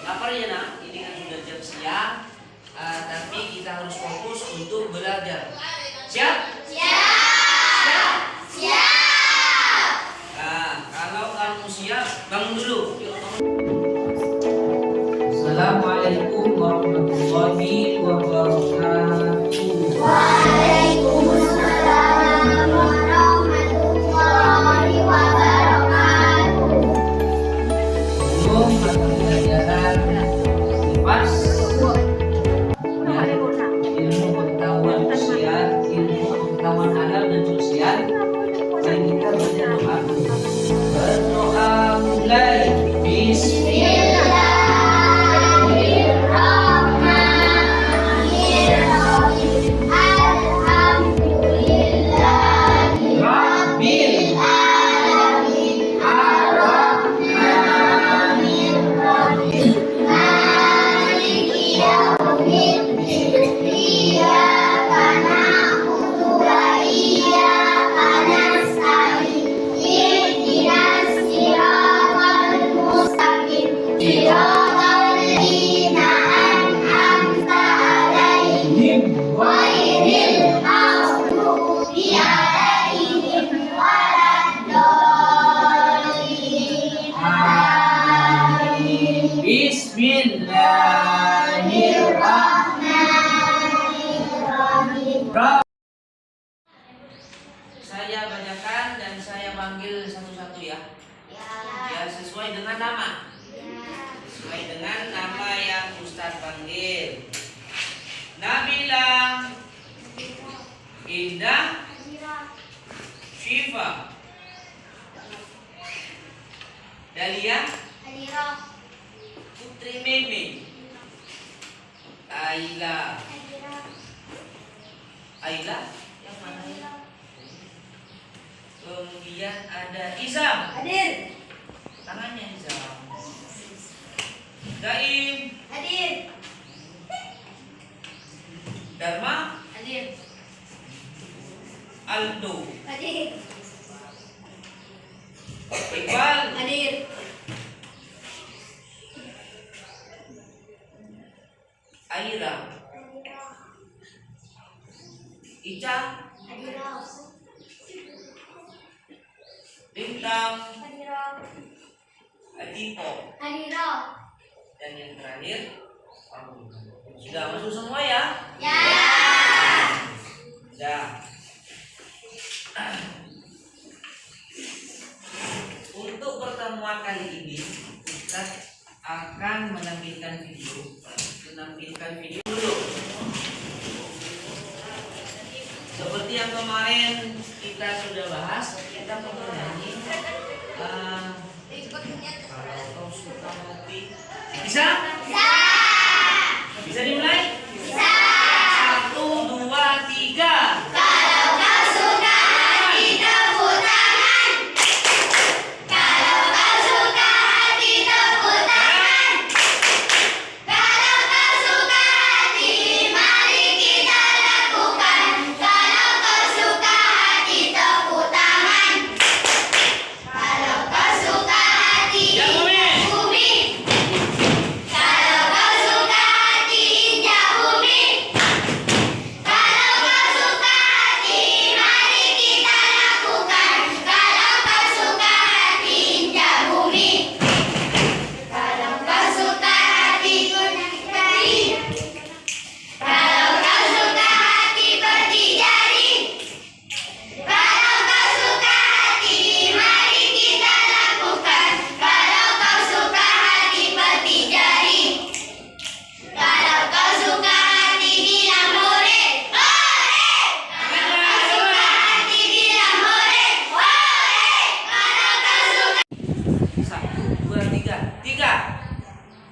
Lapar ya nak? Ini kan sudah jam siang, tapi kita harus fokus untuk belajar. Siap? Siap. Nah, kalau kamu siap, bangun dulu. Yuk, bangun. Assalamualaikum warahmatullahi wabarakatuh. Waalaikumsalam warahmatullahi wabarakatuh. Sebelum mata pelajaran IPAS, ilmu pengetahuan sosial, ilmu pengetahuan alam dan sosial, mari kita belajar doa dulu. Berdoa mulai. Bismillahirrahmanirrahim. Alhamdulillahi rabbil alamin. Arrahmanirrahim. Maliki yaumiddin. Iyyaka na'budu wa iyyaka nasta'in. Ihdinas siratal mustaqim. Siratal ladzina an'amta 'alaihim ghairil maghdubi 'alaihim waladdallin. Amin. Bismillahirrahmanirrahim. Saya bacakan dan saya panggil satu-satu ya. Ya, sesuai dengan nama. Sesuai dengan nama yang Ustadz panggil. Nabila, Indah, Syifa, Dahlia, Putri Mimi, Ayla. Ayla, yang mana? Kemudian ada Izam. Hadir. Tangannya Izam. Daim, Hadir. Dharma, Hadir. Aldo, Hadir. Iqbal, Hadir. Aira, Ica, Hadir. Bintang, Hadir. Adito, Hadir. dan yang terakhir Amun. Sudah masuk semua ya? Ya. Sudah. Untuk pertemuan kali ini kita akan menampilkan video dulu. Seperti yang kemarin kita sudah bahas, kita menyanyi kalau kau suka ngopi. Bisa? Bisa dimulai? 1, 2, 3. Kalau kau suka hati tepuk tangan. Kalau kau suka hati tepuk tangan. Kalau kau suka hati mari kita lakukan. Kalau kau suka hati tepuk tangan. Kalau kau suka hati Ya, bumi. Kalau kau suka hati injak bumi. Kalau kau suka hati mari kita lakukan. Kalau kau suka hati injak bumi. Kalau kau suka hati berdiri. Kalau kau suka hati berdiri. Kalau kau suka hati mari kita lakukan. Kalau kau suka hati berdiri. Kalau kau suka hati bilang hore, hore. Kalau kau suka hati bilang hore, hore. Kalau kau suka 1, 2, 3. 3.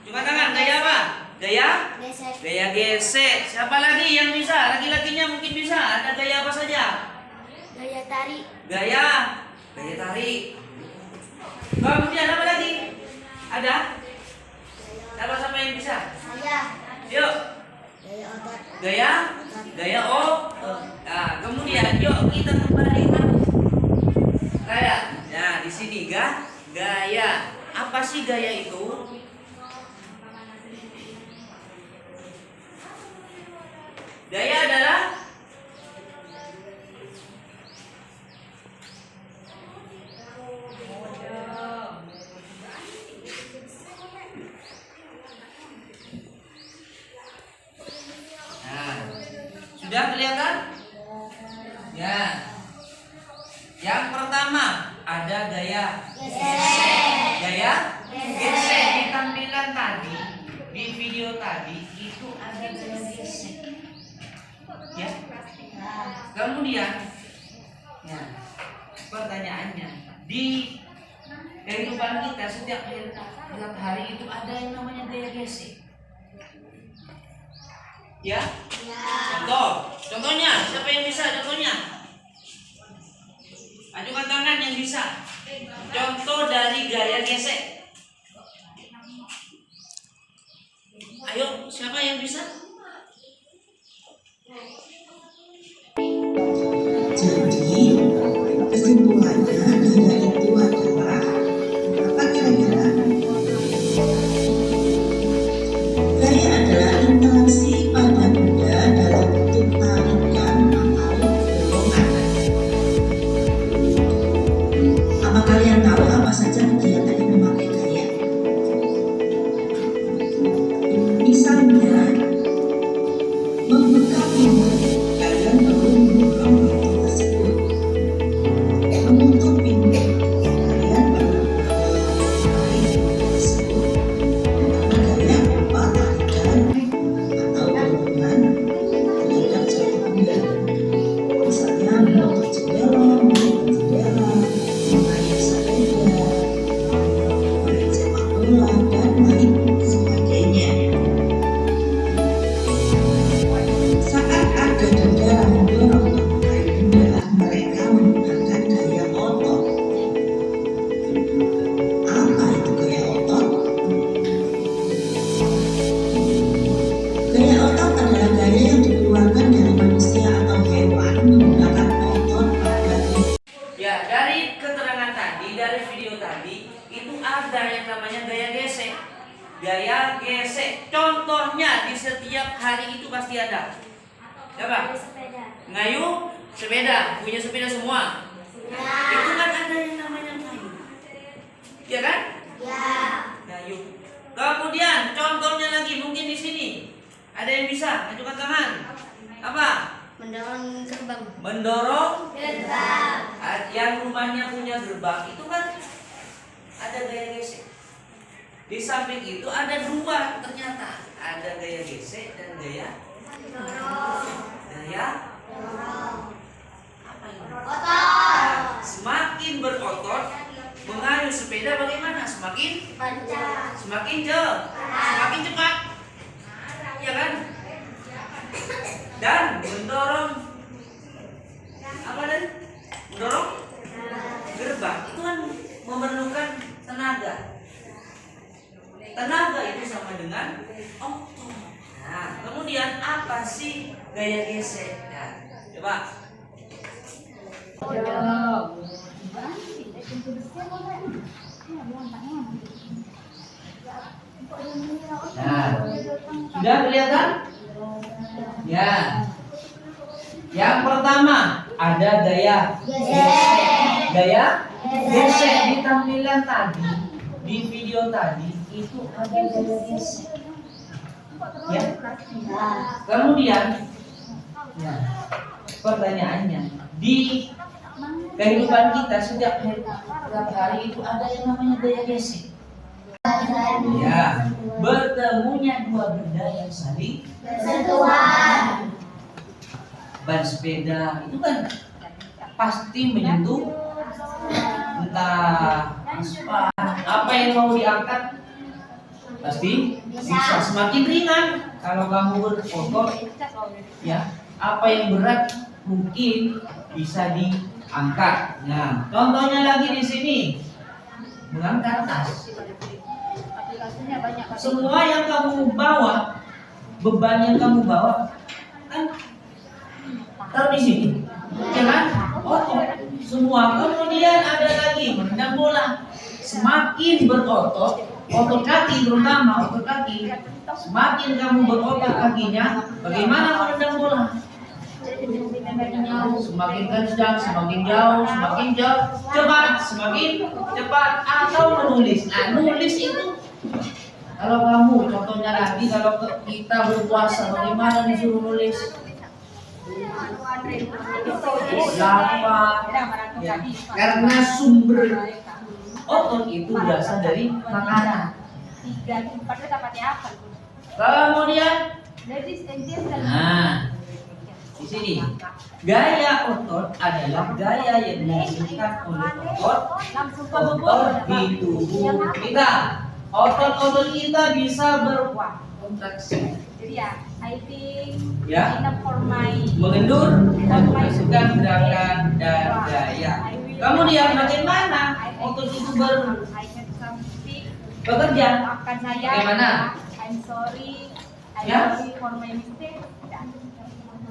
Cuma tangan, gaya apa? Gaya? gesek, Gaya gesek. Siapa lagi yang bisa? Laki-lakinya mungkin bisa. Ada gaya apa saja? gaya tari, Gaya tarik. Kemudian apa lagi? Ada? Siapa yang bisa? saya, Yuk. gaya otot, Gaya Nah, kemudian yuk kita kembali gaya. Nah, di sini gaya. Apa sih gaya itu? Sudah kelihatan? Ya. Yang pertama ada gaya gaya gesek. Di tampilan tadi, di video tadi itu ada gaya gesek. Ya. Kemudian, ya, pertanyaannya di kehidupan kita setiap hari itu ada yang namanya gaya gesek. Ya? Contohnya, siapa yang bisa contohnya? Ajukan tangan yang bisa. Contoh dari gaya gesek. Ayo, siapa yang bisa? Jadi, kesimpulannya gaya itu adalah apa kira-kira? Gaya adalah interaksi pada benda dalam bentuk tarikan atau dorongan. Apa kalian tahu apa saja kegiatan yang memakai gaya? Misalnya, membuka pintu, kalian perlu mendorong pintu tersebut. Menutup pintu, kalian perlu menarik pintu tersebut. Karena gaya berupa tarikan atau dorongan terhadap suatu benda. Misalnya menutup jendela, mengayuh sepeda, main sepak bola, dan lain sebagainya. Saat ada benda mendorong memakai benda, mereka menggunakan gaya otot. Apa itu gaya otot? Gaya otot adalah gaya yang dikeluarkan dari manusia atau hewan menggunakan otot pada tubuh. Ya, dari keterangan tadi, dari video tadi, itu ada yang namanya gaya gesek. Gaya gesek. Contohnya di setiap hari itu pasti ada. Siapa? Ngayuh sepeda, punya sepeda semua. Itu kan ada yang namanya ngayuh. Ya kan? Ngayuh. Kemudian contohnya lagi mungkin di sini. Ada yang bisa? Ajukan tangan. Apa? Mendorong gerbang. Mendorong Gerbang. yang rumahnya punya gerbang itu kan ada gaya gesek. Di samping itu ada dua ternyata, ada gaya gesek dan gaya apa ini? Otot. Semakin berotot mengayuh sepeda bagaimana? Semakin cepat, ya kan? Dan mendorong apa tadi? Mendorong gerbang itu kan memerlukan tenaga. Tenaga itu sama dengan otot. Nah, kemudian apa sih gaya gesek? Nah, coba. Nah, sudah kelihatan? Ya. Yang pertama ada gaya gesek. Gaya gesek di tampilan tadi, di video tadi itu ada gaya gesek. Ya. Kemudian, ya, pertanyaannya di kehidupan kita setiap hari itu ada yang namanya gaya gesek. Ya, bertemunya dua benda yang saling Bersentuhan. ban sepeda itu kan pasti menyentuh entah apa yang mau diangkat pasti bisa semakin ringan kalau kamu berotot ya apa yang berat mungkin bisa diangkat. Nah, contohnya lagi di sini mengangkat tas. Semua yang kamu bawa, beban yang kamu bawa kan taruh di sini, ya kan? Otot semua. Kemudian ada lagi menendang bola. Semakin berotot, otot kaki terutama otot kaki, semakin kamu berotot kakinya, bagaimana menendang bola? Semakin kencang, semakin jauh, cepat, semakin cepat atau menulis. Nah, nulis itu kalau kamu contohnya lagi kalau kita berpuasa bagaimana disuruh nulis? Lama. Ya. Karena sumber otot itu berasal dari makanan. Kemudian, nah, di sini gaya otot adalah gaya yang dihasilkan oleh otot di tubuh kita. Otot-otot kita bisa berkontraksi, ya, mengendur dan menghasilkan gerakan dan gaya. Kemudian bagaimana otot itu bekerja? Bagaimana? I'm sorry. Ya. For my mistake.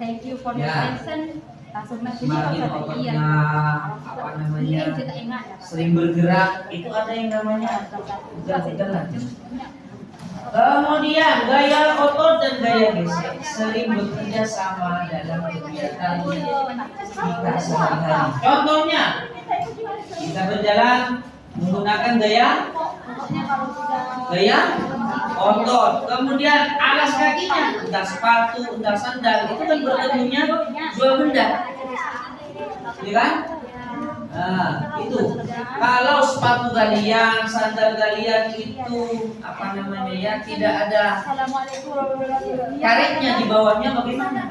Thank you for your Ya. attention. Langsung nanti Semakin ototnya apa namanya sering bergerak, itu ada yang namanya jalan. Kemudian gaya otot dan gaya gesek sering bekerja sama dalam kegiatan kita sehari-hari. Contohnya, kita berjalan menggunakan gaya otot. Kemudian alas kakinya, entah sepatu, entah sandal, itu kan bertemunya dua benda, ya kan? Nah, itu. Kalau sepatu kalian, sandal kalian itu apa namanya ya, tidak ada karetnya di bawahnya, bagaimana?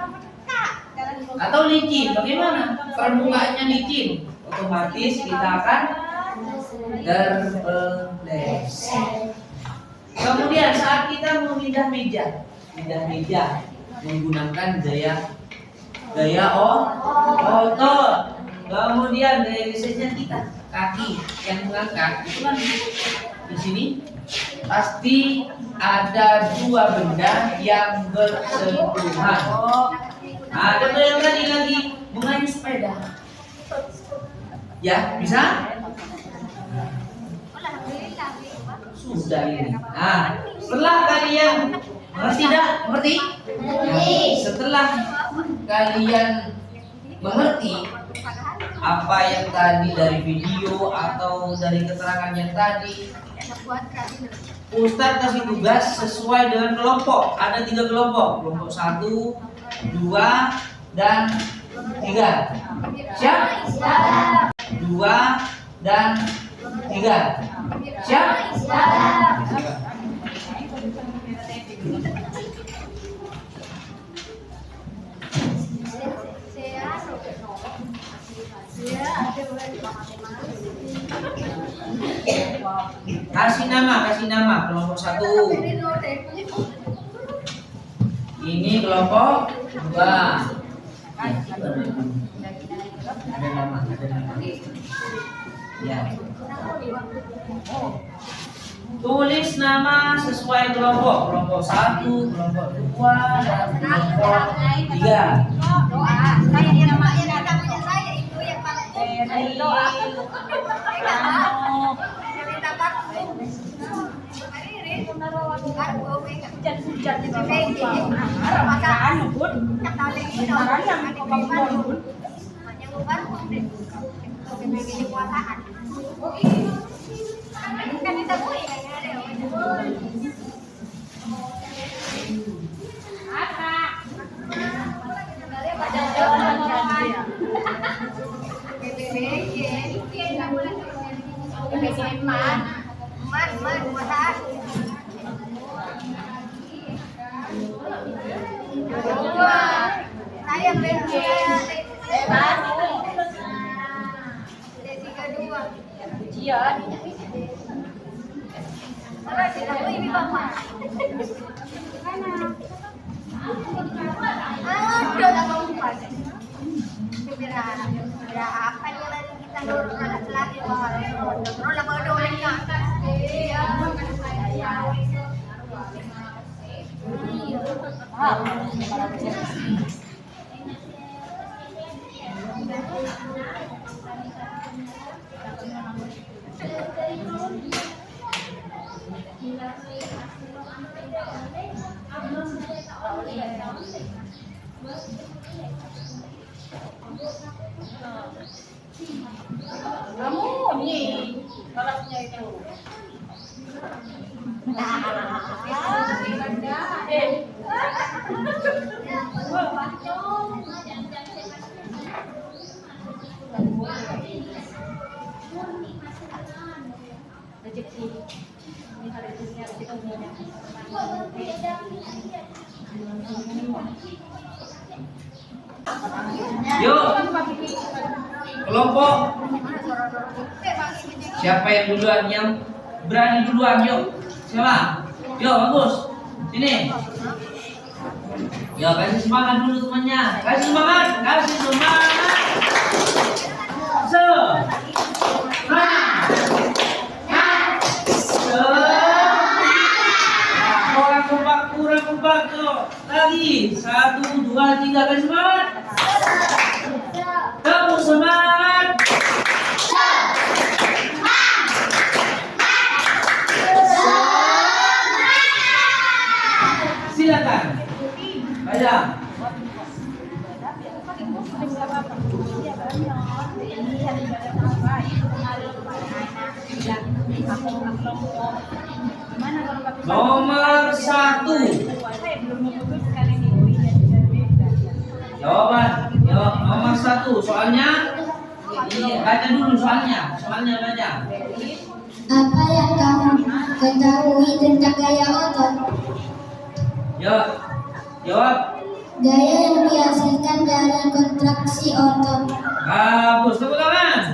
Atau licin, bagaimana? Permukaannya licin, otomatis kita akan terpeleset. Kemudian saat kita memindah meja menggunakan gaya otot. Kemudian gaya geseknya kita, kaki yang mengangkat itu kan di sini pasti ada dua benda yang bersentuhan. Ada yang tadi lagi mengayuh sepeda, ya bisa? Sudah ini. Nah, setelah kalian mengerti? Setelah kalian mengerti apa yang tadi dari video atau dari keterangan yang tadi, Ustadz kasih tugas sesuai dengan kelompok. Ada 3 kelompok. Kelompok 1, 2, dan 3. Siap? 2 dan 3. Siap? Kasih nama kelompok 1. Ini kelompok 2. Ada nama. Ya. Tulis nama sesuai kelompok. Kelompok 1, kelompok 2, dan kelompok 3. Kamu nih kelasnya itu. Yuk, kelompok. Siapa yang duluan? Yang berani duluan, yuk. Siapa? Yuk, bagus. Sini. Yuk, kasih semangat dulu temannya. Kasih semangat, kasih semangat. Kurang kompak tuh. Lagi 1, 2, 3, kasih semangat. Kamu semangat. Silakan. Baca. Nomor 1. Jawaban. Ya, nomor 1. Soalnya baca dulu soalnya. Soalnya baca. Apa yang kamu ketahui tentang gaya otot? Ya. Jawab. Gaya yang dihasilkan dari kontraksi otot. Bagus, tepuk tangan.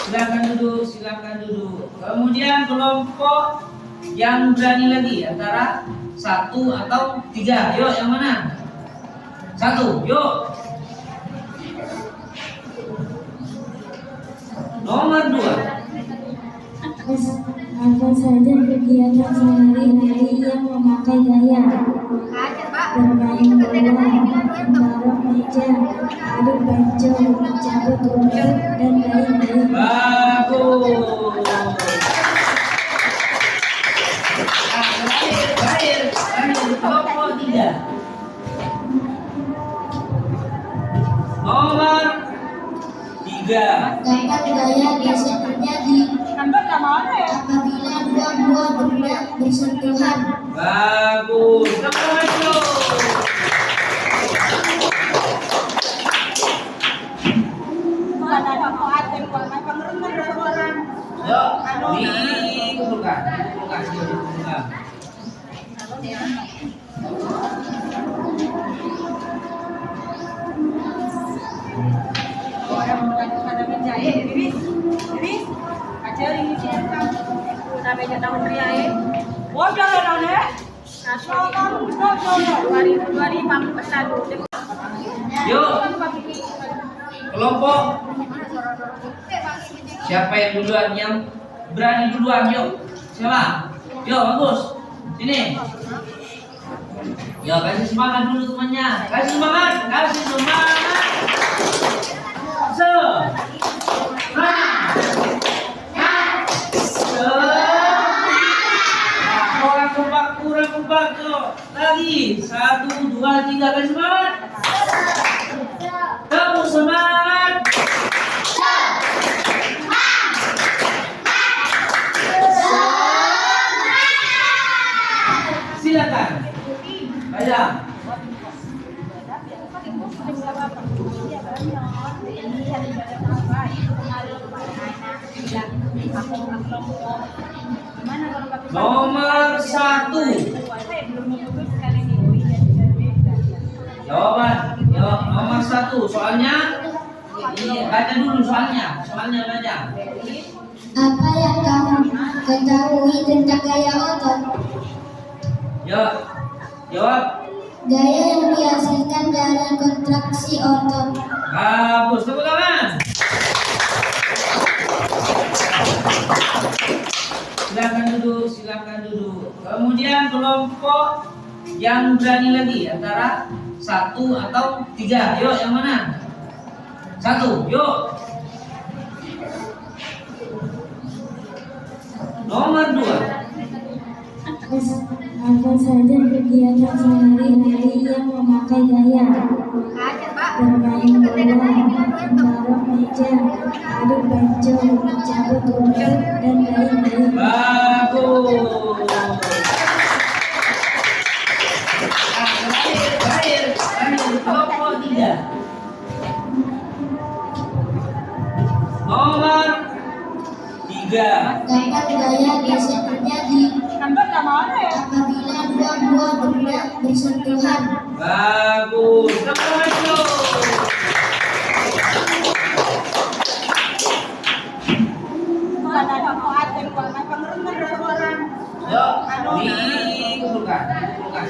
Silakan duduk, silakan duduk. Kemudian kelompok yang berani lagi antara 1 atau 3. Yuk, yang mana? 1, yuk. Nomor 2. Apa saja kegiatan sehari-hari yang memakai gaya? Bermain bola, mendorong meja, adu pencol, cabut rumput, dan lain-lain. Bagus. Terakhir, kelompok 3. Nomor 3. Kapan gaya geser terjadi? Apabila dua buah benda bersentuhan. Bagus. Yuk, dikumpulkan. Yuk, kelompok. Siapa yang duluan? Yang berani duluan, yuk. Siapa? Yuk, bagus. Sini. Yuk, kasih semangat dulu temannya. Kasih semangat, kasih semangat. Kurang kompak tuh. Lagi 1, 2, 3, kasih semangat. Kamu semangat. Silakan. Baca. Nomor 1. Jawaban. Ya, nomor 1. Soalnya baca dulu soalnya. Soalnya baca. Apa yang kamu ketahui tentang gaya otot? Ya. Jawab. Gaya yang dihasilkan dari kontraksi otot. Bagus, tepuk tangan. Silakan duduk, silakan duduk. Kemudian kelompok yang berani lagi antara 1 atau 3. Yuk, yang mana? 1, yuk. Nomor 2. Apa saja kegiatan sehari-hari yang memakai gaya? Bermain bola, mendorong meja, adu pencol, cabut rumput, dan lain-lain. Bagus. Terakhir, kelompok 3. Nomor 3. Kapan gaya geser terjadi? Tuhan. Bagus. Selamat dulu. Yuk, dikumpulkan. Dikumpulkan.